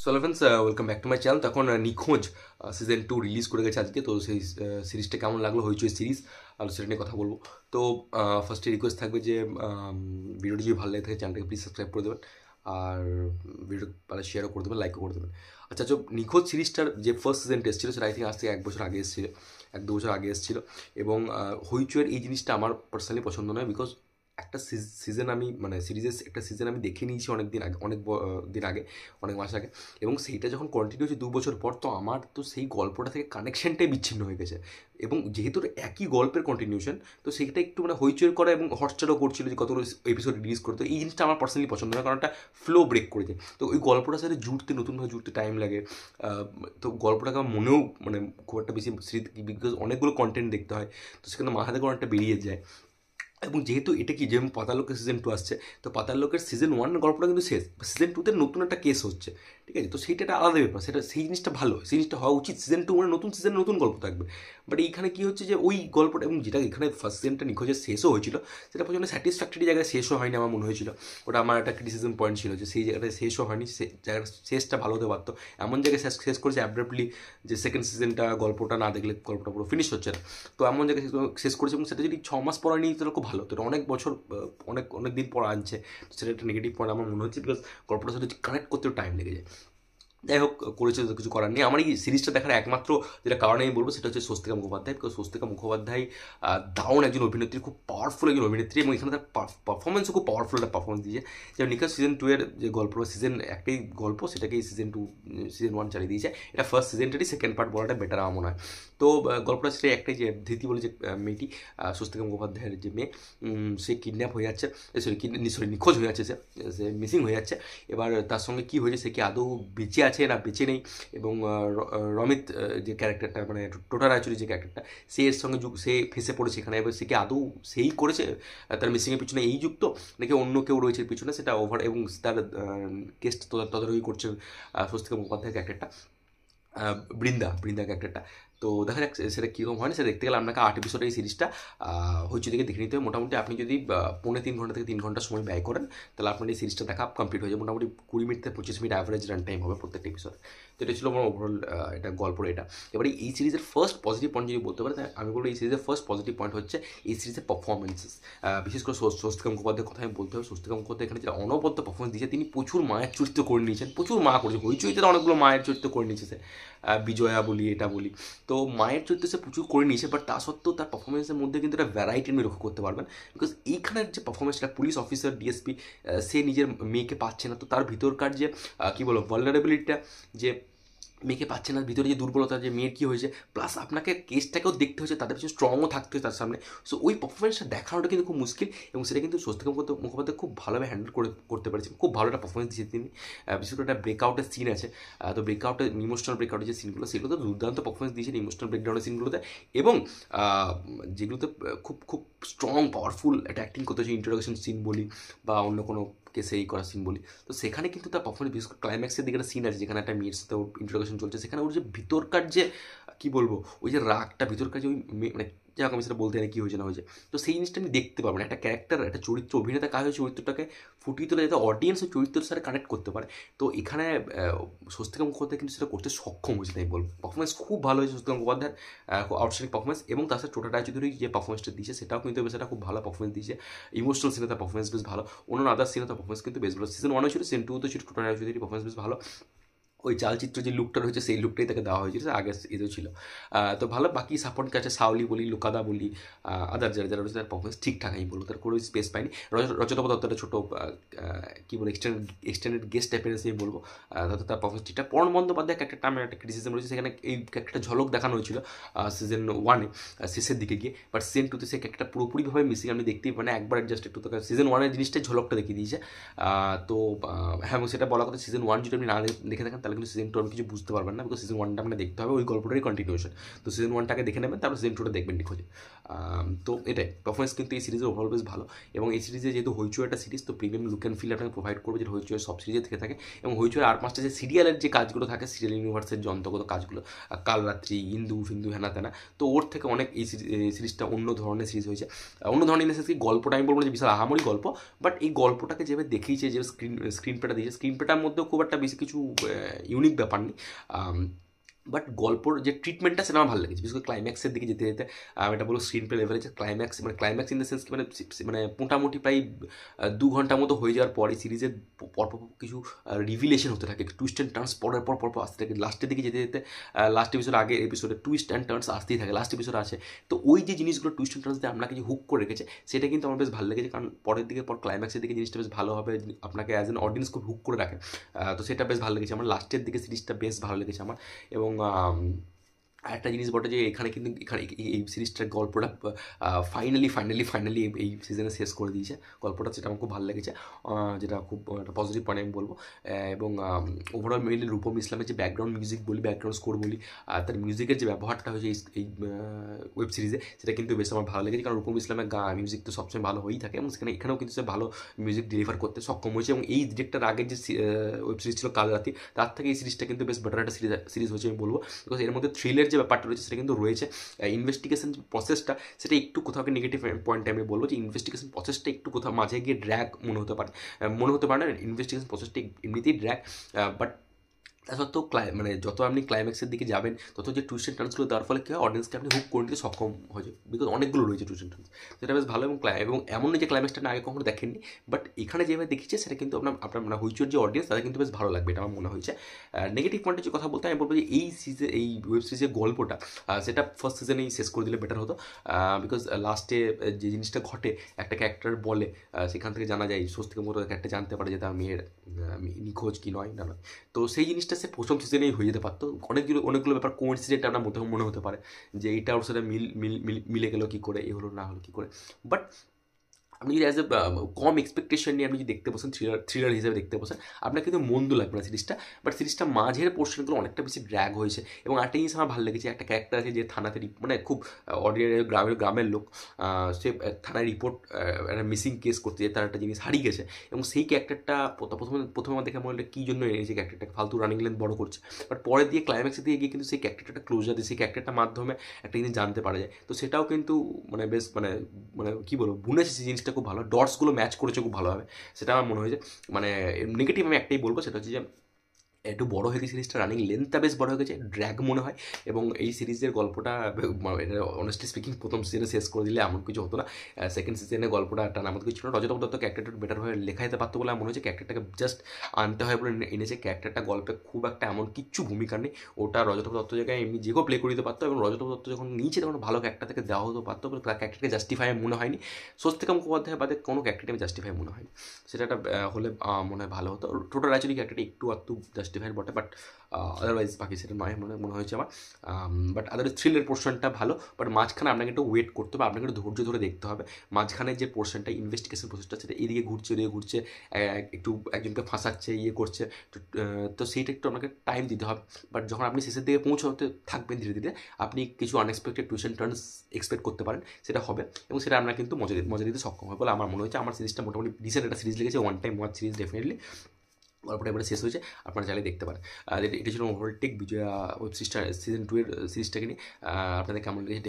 Hello friends, welcome back to my channel. তখন নিখোঁজ season 2 release করে গেছে আজকে। তো সেই সিরিজটা কেমন লাগলো, হইচই সিরিজ, আর সেটা নিয়ে কথা বলবো। তো ফার্স্টে রিকোয়েস্ট থাকবে যে ভিডিওটি যদি ভালো লাগে থাকে চ্যানেলটাকে প্লিজ সাবস্ক্রাইব করে দেবেন, আর ভিডিও ভালো শেয়ারও করে দেবেন, লাইকও করে দেবেন। আচ্ছা, নিখোঁজ সিরিজটার যে ফার্স্ট সিজন টেস্ট ছিল সেটা আই থিঙ্ক আজ থেকে 1 বছর আগে এসেছিলো, 1-2 বছর আগে এসেছিলো। এবং হইচইয়ের এই জিনিসটা আমার পার্সোনালি পছন্দ নয়, বিকজ একটা সিজন আমি সিরিজের একটা সিজন আমি দেখে নিয়েছি অনেক দিন আগে, দিন আগে, অনেক মাস আগে। এবং সেইটা যখন কন্টিনিউ হচ্ছে 2 বছর পর, তো আমার তো সেই গল্পটা থেকে কানেকশনটাই বিচ্ছিন্ন হয়ে গেছে। এবং যেহেতু একই গল্পের কন্টিনিউশন, তো সেইটা একটু হইচই করা এবং হটস্টারও করছিল যে কতগুলো এপিসোড রিলিজ করতো। এই জিনিসটা আমার পার্সোনালি পছন্দ নয়, কারণ একটা ফ্লো ব্রেক করে যায়। তো ওই গল্পটার সাথে নতুনভাবে জুড়তে টাইম লাগে। তো গল্পটাকে আমার মনেও খুব একটা বেশি বিকজ অনেকগুলো কন্টেন্ট দেখতে হয়, তো সেখানে মাথা থেকে অনেকটা বেরিয়ে যায়। এবং যেহেতু এটা কি, যেমন পাতাল লোকের সিজন 2 আসছে, তো পাতাল লোকের সিজন 1 গল্পটা কিন্তু শেষ, সিজন 2তে নতুন একটা কেস হচ্ছে, ঠিক আছে? তো সেইটা একটা আলাদা ব্যাপার, সেই জিনিসটা ভালো, সেই জিনিসটা হওয়া উচিত। সিজন 2 নতুন সিজনে নতুন গল্প থাকবে। বাট এইখানে কী হচ্ছে যে ওই গল্পটা, এবং যেটা এখানে ফার্স্ট সিজনটা নিখোঁজের শেষও হয়েছিল, সেটা প্রচণ্ড স্যাটিসফ্যাক্টরি জায়গায় শেষও হয়নি আমার মনে হয়েছিল। ওটা আমার একটা ক্রিটিসিজম পয়েন্ট ছিল যে সেই জায়গাটা শেষও হয়নি, জায়গাটা শেষটা ভালো হতে পারতো। এমন জায়গায় শেষ করেছে অ্যাব্রাপ্টলি, যে সেকেন্ড সিজনটা গল্পটা না দেখলে গল্পটা পুরো ফিনিশ হচ্ছে না। তো এমন জায়গায় শেষ করেছে, এবং সেটা যদি 6 মাস পরে নিয়ে তাহলে খুব ভালো হতো। অনেক বছর, অনেক দিন পর আনছে, তো সেটা একটা নেগেটিভ পয়েন্ট আমার মনে হচ্ছে, বিকজ গল্পটার সাথে কানেক্ট করতেও টাইম লেগে যায়। যাই হোক, করেছে তো কিছু করার নেই। আমার এই সিরিজটা দেখার একমাত্র যেটা কারণে আমি বলবো সেটা হচ্ছে স্বস্তিকা মুখোপাধ্যায়। বিকজ স্বস্তিকা মুখোপাধ্যায় দারুণ একজন অভিনেত্রী, খুব পাওয়ারফুল একজন অভিনেত্রী, এবং এখানে তার পারফরমেন্সও খুব পাওয়ারফুল একটা পারফরমেন্স দিয়েছে। যেমন নিখোঁজ সিজন 2 এর যে গল্প, সিজন একটাই গল্প, সেটাকেই সিজন 1 চালিয়ে দিয়েছে। এটা ফার্স্ট সিজনটারই সেকেন্ড পার্ট বলাটা বেটার আমার মনে হয়। তো গল্পটা সেটা একটাই, যে ধৃতি বলে যে মেয়েটি, স্বস্তিকা মুখোপাধ্যায়ের যে মেয়ে, সে কিডন্যাপ হয়ে যাচ্ছে, নিখোঁজ হয়ে যাচ্ছে, সে মিসিং হয়ে যাচ্ছে। এবার তার সঙ্গে কী হয়েছে, সে কি আদৌ বেঁচে আছে না বেঁচে নেই, এবং রমিত যে ক্যারেক্টারটা, টোটা রায়চুরি যে ক্যারেক্টারটা, সে এর সঙ্গে সে ফেসে পড়েছে এখানে। এবার সে কি আদৌ সেই করেছে, তার মিসিংয়ের পিছনে এই যুক্ত, নাকি অন্য কেউ রয়েছে পিছনে, সেটা এবং তার কেস তদারকি করছে স্বস্তিকা মুখোপাধ্যায়ের ক্যারেক্টারটা, বৃন্দা ক্যারেক্টারটা। তো দেখা যাক সেটা কীরকম হয় না। সেটা দেখতে গেলে আপনাকে 8 এপিসোডের এই সিরিজটা হইচই থেকে দেখে নিতে হবে। মোটামুটি আপনি যদি 3.5 ঘন্টা থেকে 3 ঘন্টা সময় ব্যয় করেন, তাহলে আপনার এই সিরিজটা দেখা কমপ্লিট হয়ে যাবে। মোটামুটি 20 মিনিট থেকে 25 মিনিট অ্যাভারেজ রান টাইম হবে প্রত্যেকটা এপিসোড। তো এটা ছিল আমার ওভারঅল এটা গল্পর এটা। এবারে এই সিরিজের ফার্স্ট পজিটিভ পয়েন্ট যদি বলতে পারে, আমি বলবো এই সিরিজের ফার্স্ট পজিটিভ পয়েন্ট হচ্ছে এই সিরিজের পারফরমেন্সেস। বিশেষ করে স্বস্তিকা মুখোপাধ্যায়ের কথা আমি বলতে হবে। স্বস্তিকা মুখোপাধ্যায় এখানে যে অনবদ্য পারফরমেন্স দিয়েছে, তিনি প্রচুর মায়ের চরিত্র করে নিয়েছেন, প্রচুর মা করেছে। হইচইতে অনেকগুলো মায়ের চরিত্র করে নিয়েছে সে, বিজয়া বলি, এটা বলি। তো মায়ের চরিত্র সে প্রচুর করে নিয়েছে, বাট তা সত্ত্বেও তার পারফরমেন্সের মধ্যে কিন্তু একটা ভ্যারাইটি আপনি লক্ষ্য করতে পারবেন। বিকজ এইখানের যে পারফরমেন্সটা, পুলিশ অফিসার ডিএসপি, সে নিজের মেয়েকে পাচ্ছে না, তো তার ভিতরকার যে কী বলো ভালনারেবিলিটিটা, যে মেয়েকে পাচ্ছে না, ভিতরে যে দুর্বলতা, যে মেয়ের কী হয়েছে, প্লাস আপনাকে কেসটাকেও দেখতে হচ্ছে, তাদের পিছনে স্ট্রংও থাকতে হচ্ছে তার সামনে। সো ওই পারফরমেন্সটা দেখানোটা কিন্তু খুব মুশকিল, এবং সেটা কিন্তু স্বস্তিকা মুখোপাধ্যায় খুব ভালোভাবে হ্যান্ডেল করতে পেরেছেন। খুব ভালো একটা পারফরমেন্স দিয়েছে তিনি। বিশেষ করে একটা ব্রেকআউটের সিন আছে, তো ইমোশনাল ব্রেকআউটের যে সিনগুলো, সেগুলো তো দুর্দান্ত পারফরমেন্স দিয়েছেন ইমোশনাল ব্রেকডাউনের সিনগুলোতে। এবং যেগুলোতে খুব খুব স্ট্রং পাওয়ারফুল একটা অ্যাক্টিং করতে হচ্ছে, ইন্ট্রোডাকশন সিন বলি বা অন্য কোনো কেসে এই করা সিন বলি, তো সেখানে কিন্তু তার পারফরমেন্স, বিশেষ করে ক্লাইম্যাক্সের দিকে একটা সিন আছে যেখানে একটা মেয়ের সাথে ইন্ট্রোডাকশন চলছে, সেখানে ওর যে ভিতরকার যে কী বলবো, ওই যে রাগটা, ভিতরকার যে ওই যাক আমি সেটা বলতে জানি কী হয়েছে না হয়েছে, তো সেই জিনিসটা আমি দেখতে পাবো না। একটা ক্যারেক্টার, একটা চরিত্র, অভিনেতা কাজ হয়েছে চরিত্রটাকে ফুটিয়ে তোলা, যাতে অডিয়েন্স ওই চরিত্রের সাথে কানেক্ট করতে পারে। তো এখানে স্বস্তিকা মুখোপাধ্যায় কিন্তু সেটা করতে সক্ষম হয়েছে, তাই বলবো। পারফরমেন্স খুব ভালো হয়েছে স্বস্তিকা মুখোপাধ্যায়ের, আউটস্ট্যান্ডিং পারফরমেন্স। এবং তার সাথে টোটা রায়চৌধুরী যে পারফরমেন্সটা দিয়েছে, সেটাও কিন্তু সেটা খুব ভালো পারফরমেন্স দিয়েছে। ইমোশনাল সিনে তার পারফরমেন্স বেশ ভালো, অন্য আদার সিনে তার পারফরমেন্স কিন্তু বেশ ভালো। সিজন 1 ছিল, সিজন 2 ছিল টোটা রায়চৌধুরীর পারফরমেন্স বেশ ভালো। ওই চালচিত্র যে লুকটা রয়েছে, সেই লুকটাই তাকে দেওয়া হয়েছিল, আগে এতেও ছিল। তো ভালো। বাকি সাপোর্ট কাছে সাউলি বলি, লোকাদা বলি, আদার যারা রয়েছে, তার পারফরমেন্স ঠিকঠাক আমি বলবো, তার কোনো স্পেস পাইনি। রজতাভ দত্তটা ছোটো কী বলে এক্সটেন্ডেড গেস্ট অ্যাপিয়ারেন্স আমি বলবো, তার পারফরমেন্স ঠিকঠাক। পর্ণ বন্দ্যোপাধ্যায় ক্যারেক্টারটা আমার একটা ক্রিটিসিজম রয়েছে, সেখানে এই ক্যারেক্টারটা ঝলক দেখানো হয়েছিল সিজন 1 শেষের দিকে গিয়ে, বাট সিজন 2 সেই ক্যারেক্টারটা পুরোপুরিভাবে মিসিং, আপনি দেখতেই মানে একবার জাস্ট একটু তো সিজন 1 জিনিসটাই ঝলকটা দেখিয়ে দিয়েছে। তো হ্যাঁ, সেটা বলা কথা, সিজন 1 যদি আপনি না দেখে থাকেন, তাহলে কিন্তু সিজন 2 আমি কিছু বুঝতে পারবেন না, বিকজ সিজন 1টা আপনাকে দেখতে হবে, ওই গল্পটারই কন্টিনিউশন। তো সিজন 1টাকে দেখে নেবেন, তারপর সিজন 2টা দেখবেন নিখোঁজে। তো এটাই পারফরমেন্স কিন্তু এই সিরিজের ওভারঅল বেশ ভালো। এবং এই সিরিজে যেহেতু হইচই একটা সিরিজ, তো প্রিমিয়াম লুক অ্যান্ড ফিল আপনাকে প্রোভাইড করবে, যেটা হইচই সব সিরিজে থেকে থাকে। এবং হইচই আর 5টা যে সিরিয়ালের যে কাজগুলো থাকে, সিরিয়াল ইউনিভার্সের যে অন্তর্গত কাজগুলো, কালরাত্রি, ইন্দু ফিন্দু, হেনা তেনা, তো ওর থেকে অনেক এই সিরিজটা অন্য ধরনের সিরিজ হয়েছে। অন্য ধরনের কি গল্পটা আমি বলবো যে বিশাল আহামরি গল্প, বাট এই গল্পটাকে যেভাবে দেখিয়েছে, যে স্ক্রিন পেটা দিয়েছে, স্ক্রিন পেটার মধ্যেও খুব একটা বেশি কিছু ইউনিক ব্যাপার নেই, বাট গল্পর যে ট্রিটমেন্টটা সেটা আমার ভালো লেগেছে, বিশেষ করে ক্লাইম্যাক্সের দিকে যেতে যেতে আমি এটা বলবো স্ক্রিন প্লে লেভেলে যে ক্লাইম্যাক্স ইন দ্য সেন্স কি মানে মোটামুটি প্রায় 2 ঘন্টার মতো হয়ে যাওয়ার পর এই সিরিজের পরপর কিছু রিভিলেশন হতে থাকে, টুইস্ট অ্যান্ড টার্নস পরের পর আসতে থাকে, লাস্টের দিকে যেতে যেতে লাস্ট এপিসোড আগে এপিসোডে টুইস্ট অ্যান্ড টার্নস আসতেই থাকে, লাস্ট এপিসোড আছে। তো ওই যে জিনিসগুলো টুইস্ট অ্যান্ড টার্নস দিয়ে আপনাকে যে হুক করে রেখেছে সেটা কিন্তু আমার বেশ ভালো লেগেছে, কারণ পরের দিকে ক্লাইম্যাক্সের দিকে জিনিসটা বেশ ভালোভাবে আপনাকে অ্যাজ অ্যান অডিয়েন্স খুব হুক করে রাখে। তো সেটা বেশ ভালো লেগেছে আমার, লাস্টের দিকে সিরিজটা বেশ ভালো লেগেছে আমার। এবং আরেকটা জিনিস বটে যে এখানে এই সিরিজটার গল্পটা ফাইনালি এই সিজনে শেষ করে দিয়েছে গল্পটা, সেটা আমার খুব ভালো লেগেছে, যেটা খুব একটা পজিটিভ পয়েন্ট আমি বলবো। এবং ওভারঅল মেনলি রূপম ইসলামের যে ব্যাকগ্রাউন্ড মিউজিক বলি, ব্যাকগ্রাউন্ড স্কোর বলি, আর তার মিউজিকের যে ব্যবহারটা হয়েছে এই ওয়েব সিরিজে, সেটা কিন্তু বেশ আমার ভালো লেগেছে, কারণ রূপম ইসলামের মিউজিক তো সবসময় ভালো হয়েই থাকে, এবং এখানেও কিন্তু সে ভালো মিউজিক ডেলিভার করতে সক্ষম হয়েছে। এবং এই ডিরেক্টর আগের যে ওয়েব সিরিজ ছিল কাল রাতি, তার থেকে এই সিরিজটা কিন্তু বেশ বেটার একটা সিরিজ হয়েছে আমি বলবো, বিকজ এর মধ্যে থ্রিলের যে ব্যাপারটা রয়েছে সেটা কিন্তু রয়েছে। ইনভেস্টিগেশন প্রসেসটা সেটা একটু কোথাও নেগেটিভ পয়েন্টে আমি বলবো যে ইনভেস্টিগেশন প্রসেসটা একটু কোথাও মাঝে গিয়ে ড্র্যাগ মনে হতে পারে না, ইনভেস্টিগেশন প্রসেসটা এমনিতেই ড্র্যাগ, বাট তা সত্ত্বেও মানে যত আপনি ক্লাইম্যাক্সের দিকে যাবেন তত যে টুইস্ট অ্যান্ড টার্নসগুলো দেওয়ার ফলে কী হয়, অডিয়েন্সকে আপনি হুক করে নিতে সক্ষম হয়েছে, বিকজ অনেকগুলো রয়েছে টুইস্ট অ্যান্ড টার্নস, সেটা বেশ ভালো। এবং এমন নয় যে ক্লাইম্যাক্সটা না আগে কখনো দেখেননি, বাট এখানে যেভাবে দেখিয়েছে সেটা কিন্তু আপনার মানে হইচোর যে অডিয়েন্স তাদের কিন্তু বেশ ভালো লাগবে, এটা আমার মনে হয়েছে। নেগেটিভ পয়েন্টের যে কথা বলতে আমি বলবো যে এই ওয়েব সিরিজের গল্পটা সেটা ফার্স্ট সিজনেই শেষ করে দিলে বেটার হতো, বিকজ লাস্টে যে জিনিসটা ঘটে একটা ক্যারেক্টার বলে, সেখান থেকে জানা যায় সোর্স থেকে মতো ক্যারেক্টার জানতে পারে যে তার মেয়ের নিখোঁজ কি নয় না নয়, তো সেই জিনিসটা সে প্রথম সিজনেই হয়ে যেতে পারতো। অনেকগুলো ব্যাপার কোইন্সিডেন্ট আপনার মনে হতে পারে যে এইটা ওর সাথে মিলে গেলো কী করে, এ হলো না হলো কী করে, বাট আপনি যদি অ্যাজ এ কম এক্সপেকটেশন নিয়ে আপনি যদি দেখতে বসেন, থ্রিলার হিসেবে দেখতে বসেন, আপনার কিন্তু মন্দ লাগবে না সিরিজটা, বাট সিরিজটা মাঝের পোর্শনগুলো অনেকটা বেশি ড্র্যাগ হয়েছে। এবং একটা জিনিস আমার ভালো লেগেছে, একটা ক্যারেক্টার আছে যে থানাতে মানে খুব অর্ডিনারি গ্রামের লোক, সে থানায় রিপোর্ট একটা মিসিং কেস করতে যায়, তার একটা জিনিস হারিয়ে গেছে, এবং সেই ক্যারেক্টারটা প্রথমে আমার দেখে মনে হলো কী জন্য এনেছে ক্যারেক্টারটাকে ফালতু রানিং লেন্থ বড় করছে, বাট পরে দিয়ে ক্লাইম্যাক্সে দিয়ে গিয়ে কিন্তু সেই ক্যারেক্টারটা ক্লোজার দিয়ে সেই ক্যারেক্টারটার মাধ্যমে একটা জিনিস জানতে পারা যায়, তো সেটাও কিন্তু মানে বেশ মানে মানে কী বলবো, বুনেছে সেই জিনিসটা খুব ভালো, ডটসগুলো ম্যাচ করেছে খুব ভালোভাবে, সেটা আমার মনে হয়েছে। মানে নেগেটিভ আমি একটাই বলবো, সেটা হচ্ছে যে একটু বড় হয়ে গেছে সিরিজটা, রানিং লেন্থটা বেশ বড় হয়ে গেছে, ড্র্যাগ মনে হয়, এবং এই সিরিজের গল্পটা অনেস্টলি স্পিকিং প্রথম সিজনে শেষ করে দিলে এমন কিছু হতো না, সেকেন্ড সিজনে গল্পটা টানার মতো কিছু ছিল। রজতাভ দত্ত ক্যারেক্টারটা বেটারভাবে লেখা যেতে পারতো বলে আমার মনে হচ্ছে, ক্যারেক্টারটাকে জাস্ট আনতে হয় বলে এনেছে, ক্যারেক্টারটা গল্পে খুব একটা এমন কিচ্ছু ভূমিকা নেই, ওটা রজতাভ দত্ত জায়গায় এমনি যে কেউ প্লে করে দিতে পারতো, এবং রজতাভ দত্ত যখন নিচে তখন ভালো ক্যারেক্টার থেকে দেওয়া হতে পারতো, বলে তার ক্যারেক্টারকে জাস্টিফাই মনে হয়নি, স্বস্তিকা মুখোপাধ্যায় বাদে কোনো ক্যারেক্টারকে আমি জাস্টিফাই মনে হয়নি, সেটা হলে মনে হয় ভালো হতো। টোটাল অ্যাকচুয়ালি ক্যারেক্টারটা একটু জাস্টিফাইড বটে, বাট আদারওয়াইজ বাকি সেটা নয় মনে হয়েছে আমার, বাট আদারওয়াইজ থ্রিলের পোর্শনটা ভালো, বাট মাঝখানে আপনাকে একটু ওয়েট করতে হবে, আপনাকে একটু ধৈর্য ধরে দেখতে হবে, মাঝখানে যে পোর্শনটা ইনভেস্টিগেশন প্রসেসটা সেটা এদিকে ঘুরছে একটু একজনকে ফাঁসাচ্ছে করছে, তো সেইটা একটু আপনাকে টাইম দিতে হবে, বাট যখন আপনি শেষের দিকে পৌঁছতে থাকবেন ধীরে ধীরে আপনি কিছু unexpected twist and turns expect করতে পারেন, সেটা হবে, এবং সেটা আপনার কিন্তু মজা দিতে সক্ষম হবে বলে আমার মনে হয়েছে। আমার সিরিজটা মোটামুটি ডিসেন্ট একটা সিরিজ লেগেছে, one time watch series definitely, গল্পটা এবারে শেষ হয়েছে, আপনারা চাইলে দেখতে পারেন। এটা ছিল ওভারঅল টেক বিজয়া ওয়েব সিরিজটা সিজন 2 এর সিরিজটাকে নিয়ে, আপনাদের কেমন লেগেছে